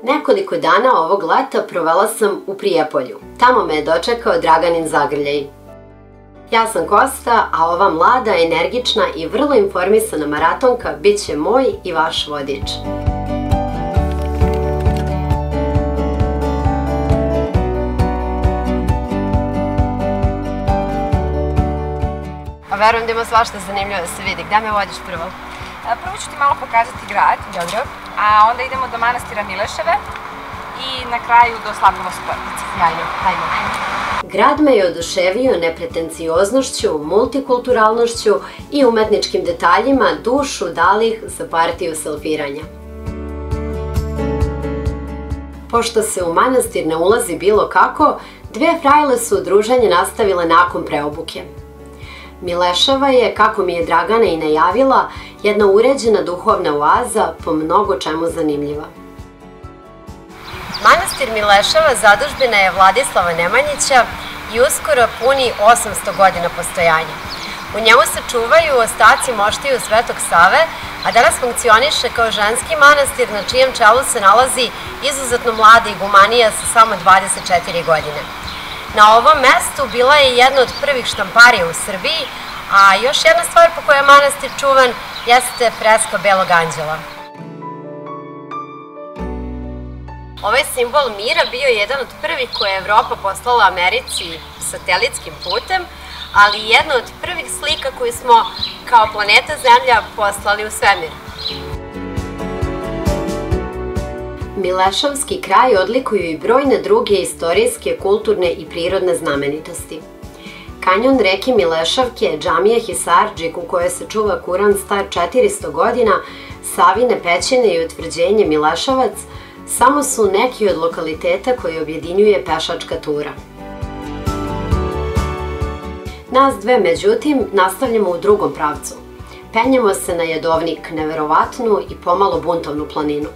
Nekoliko dana ovog leta provela sam u Prijepolju. Tamo me je dočekao Draganin zagrljaj. Ja sam Kosta, a ova mlada, energična i vrlo informisana maratonka bit će moj i vaš vodič. Verujem da ima svašta zanimljivo da se vidi. Gde me vodiš prvo? Prvo ću ti malo pokazati grad, Dobro. a onda idemo do manastira Mileševe i na kraju do Slavnova Subotice. Sjajno, hajmo. Grad me je oduševio nepretencioznošću, multikulturalnošću i umetničkim detaljima, dušu dalih za partiju selfiranja. Pošto se u manastir ne ulazi bilo kako, dve frajle su druženje nastavile nakon preobuke. Mileševa je, kako mi je Dragana i najavila, jedna uređena duhovna oaza, po mnogo čemu zanimljiva. Manastir Mileševa zadužbina je Vladislava Nemanjića i uskoro puni 800 godina postojanja. U njemu se čuvaju ostaci moštiju Svetog Save, a danas funkcioniše kao ženski manastir na čijem čelu se nalazi izuzetno mlada igumanija sa samo 24 godine. Na ovom mestu bila je jedna od prvih štamparija u Srbiji, a još jedna stvar po kojoj je manastir čuvan jeste freska Belog anđela. Ovaj simbol mira bio je jedan od prvih koje je Evropa poslala Americi satelitskim putem, ali i jedna od prvih slika koju smo kao planeta Zemlja poslali u svemir. Mileševski kraj odlikuju i brojne druge istorijske, kulturne i prirodne znamenitosti. Kanjon reke Mileševke, džamija Hisardžik u kojoj se čuva Kuran star 400 godina, Savine pećine i utvrđenje Mileševac samo su neki od lokaliteta koji objedinjuje pešačka tura. Nas dve, međutim, nastavljamo u drugom pravcu. Penjemo se na Jedovnik, neverovatnu i pomalo buntovnu planinu.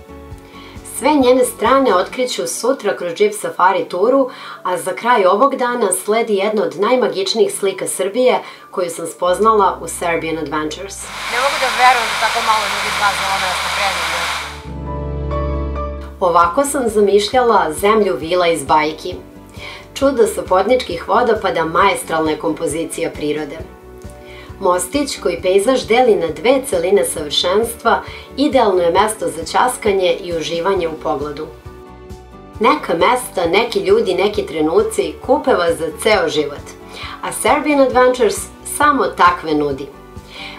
Sve njene strane otkriću sutra kroz Jeep Safari turu, a za kraj ovog dana sledi jedna od najmagičnijih slika Srbije koju sam spoznala u Serbian Adventures. Ne mogu da verujem da tako malo ljudi zna za ovo mesto predivno. Ovako sam zamišljala zemlju vila iz bajki. Čudo sopotničkih vodopada, maestralna kompozicija prirode. Mostić, koji pejzaž deli na dve celine savršenstva, idealno je mesto za ćaskanje i uživanje u pogledu. Neka mesta, neki ljudi, neki trenuci kupe vas za ceo život, a Serbian Adventures samo takve nudi.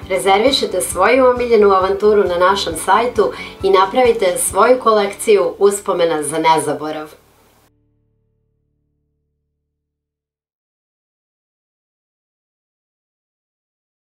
Rezervišite svoju omiljenu avanturu na našem sajtu i napravite svoju kolekciju uspomena za nezaborav.